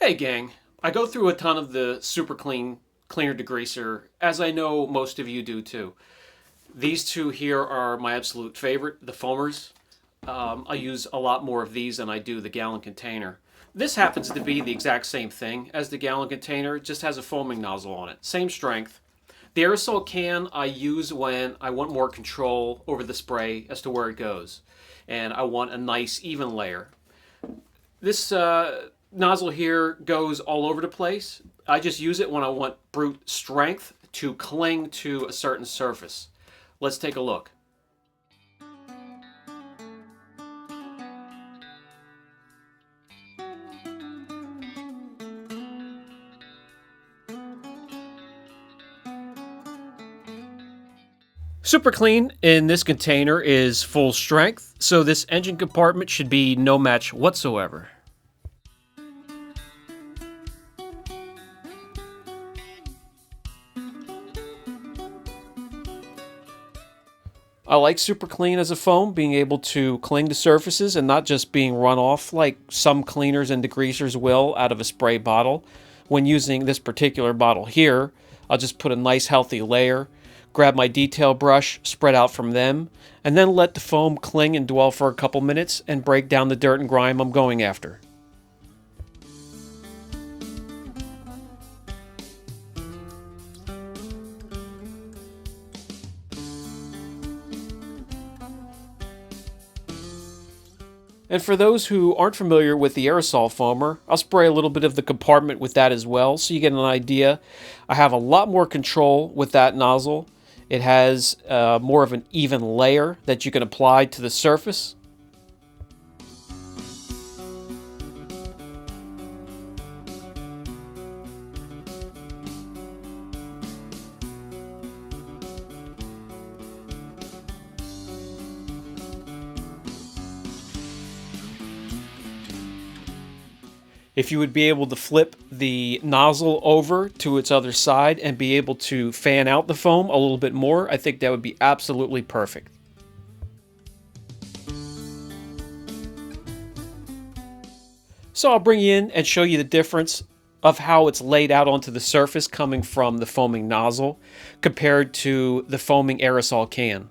Hey gang, I go through a ton of the super clean cleaner degreaser, as I know most of you do too. These two here are my absolute favorite, the foamers. I use a lot more of these than I do the gallon container. This happens to be the exact same thing as the gallon container, it just has a foaming nozzle on it. Same strength. The aerosol can I use when I want more control over the spray as to where it goes. And I want a nice even layer. This nozzle here goes all over the place. I just use it when I want brute strength to cling to a certain surface. Let's take a look. Super Clean in this container is full strength, so this engine compartment should be no match whatsoever. I like Super Clean as a foam, being able to cling to surfaces and not just being run off like some cleaners and degreasers will out of a spray bottle. When using this particular bottle here, I'll just put a nice healthy layer, grab my detail brush, spread out from them, and then let the foam cling and dwell for a couple minutes and break down the dirt and grime I'm going after. And for those who aren't familiar with the aerosol foamer, I'll spray a little bit of the compartment with that as well so you get an idea. I have a lot more control with that nozzle. It has more of an even layer that you can apply to the surface. If you would be able to flip the nozzle over to its other side and be able to fan out the foam a little bit more, I think that would be absolutely perfect. So I'll bring you in and show you the difference of how it's laid out onto the surface coming from the foaming nozzle compared to the foaming aerosol can.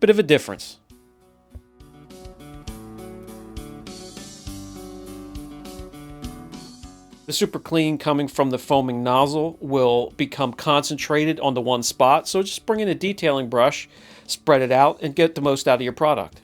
Bit of a difference. The super clean coming from the foaming nozzle will become concentrated on the one spot, so just bring in a detailing brush, spread it out, and get the most out of your product.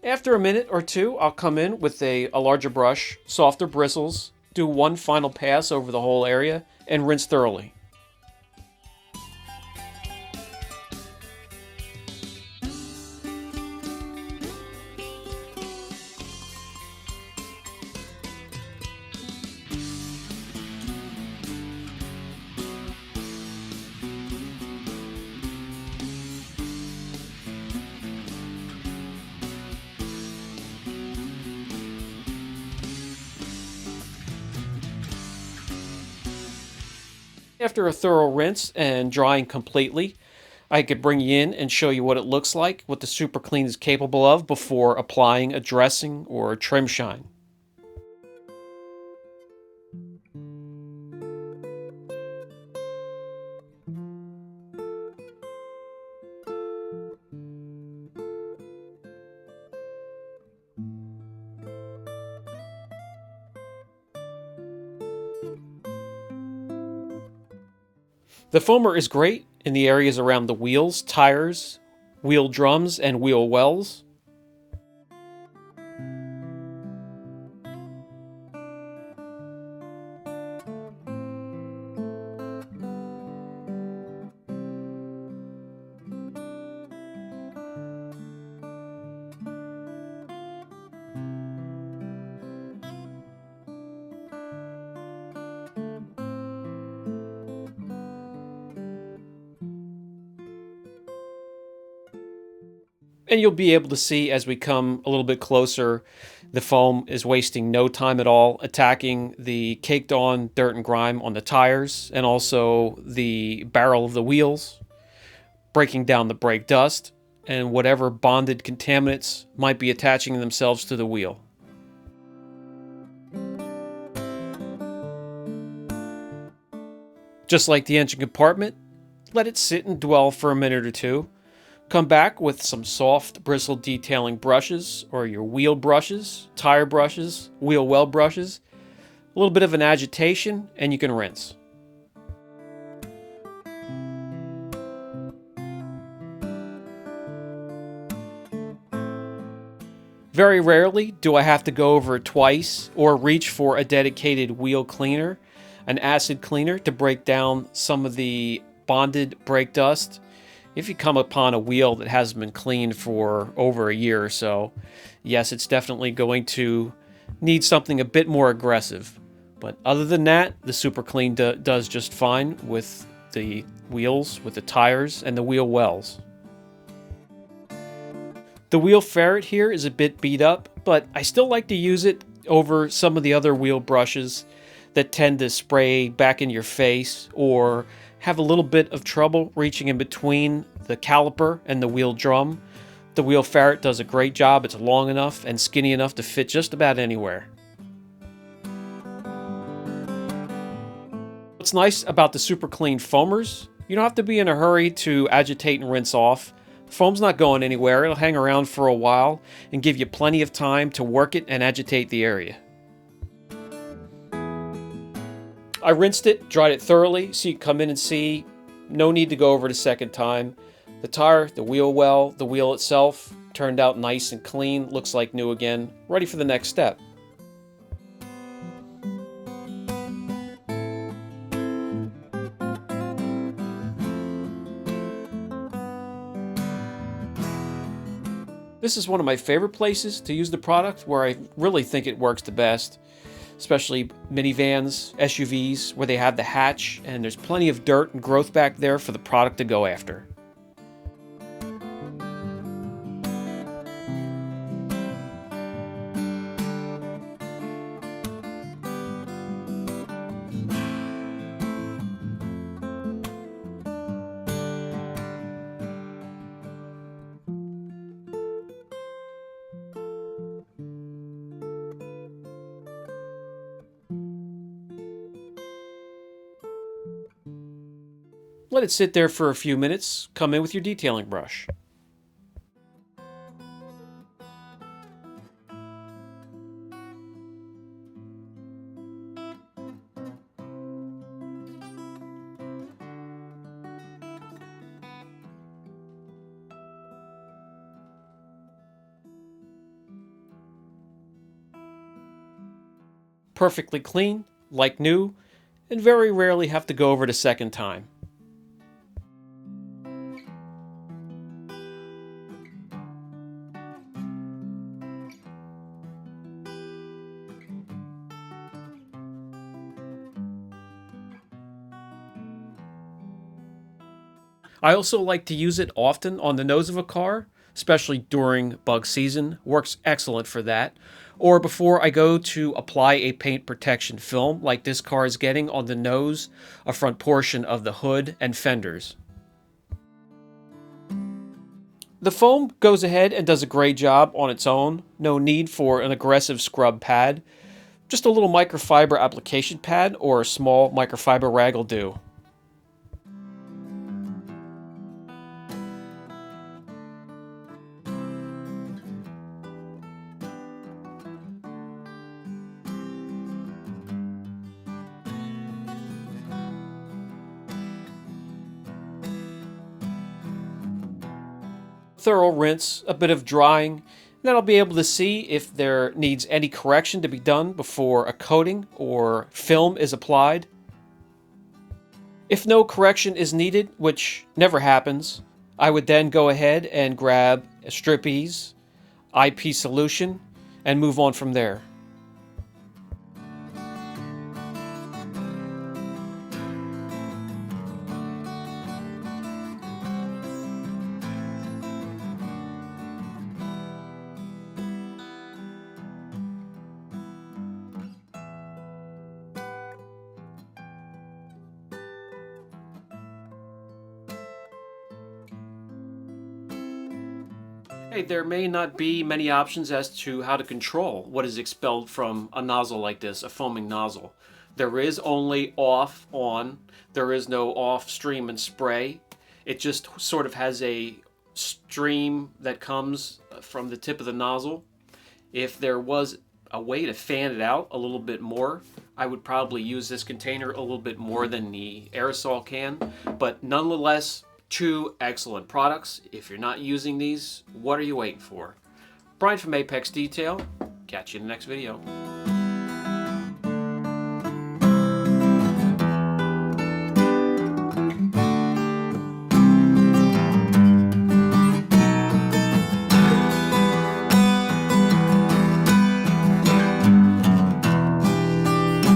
After a minute or two, I'll come in with a larger brush, softer bristles, do one final pass over the whole area, and rinse thoroughly. After a thorough rinse and drying completely, I could bring you in and show you what it looks like, what the Super Clean is capable of before applying a dressing or a trim shine. The foamer is great in the areas around the wheels, tires, wheel drums, and wheel wells. And you'll be able to see as we come a little bit closer, the foam is wasting no time at all attacking the caked on dirt and grime on the tires and also the barrel of the wheels, breaking down the brake dust and whatever bonded contaminants might be attaching themselves to the wheel. Just like the engine compartment, let it sit and dwell for a minute or two. Come back with some soft bristle detailing brushes or your wheel brushes, tire brushes, wheel well brushes, a little bit of an agitation, and you can rinse. Very rarely do I have to go over it twice or reach for a dedicated wheel cleaner, an acid cleaner, to break down some of the bonded brake dust. If you come upon a wheel that hasn't been cleaned for over a year or so, yes, it's definitely going to need something a bit more aggressive. But other than that, the Super Clean does just fine with the wheels, with the tires, and the wheel wells. The wheel ferret here is a bit beat up, but I still like to use it over some of the other wheel brushes that tend to spray back in your face or have a little bit of trouble reaching in between the caliper and the wheel drum. The wheel ferret does a great job. It's long enough and skinny enough to fit just about anywhere. What's nice about the Super Clean foamers, you don't have to be in a hurry to agitate and rinse off. Foam's not going anywhere. It'll hang around for a while and give you plenty of time to work it and agitate the area. I rinsed it, dried it thoroughly, so you can come in and see. No need to go over it a second time. The tire, the wheel well, the wheel itself turned out nice and clean, looks like new again, ready for the next step. This is one of my favorite places to use the product, where I really think it works the best, especially minivans, SUVs, where they have the hatch and there's plenty of dirt and growth back there for the product to go after. Let it sit there for a few minutes. Come in with your detailing brush. Perfectly clean, like new, and very rarely have to go over it a second time. I also like to use it often on the nose of a car, especially during bug season. Works excellent for that. Or before I go to apply a paint protection film like this car is getting on the nose, a front portion of the hood, and fenders. The foam goes ahead and does a great job on its own. No need for an aggressive scrub pad. Just a little microfiber application pad or a small microfiber rag will do. Thorough rinse, a bit of drying, and then I'll be able to see if there needs any correction to be done before a coating or film is applied. If no correction is needed, which never happens, I would then go ahead and grab a strip ease, IP solution, and move on from there. Hey, there may not be many options as to how to control what is expelled from a nozzle like this, a foaming nozzle. There is only off, on. There is no off, stream, and spray. It just sort of has a stream that comes from the tip of the nozzle. If there was a way to fan it out a little bit more, I would probably use this container a little bit more than the aerosol can. But nonetheless, two excellent products. If you're not using these, what are you waiting for? Brian from Apex Detail. Catch you in the next video.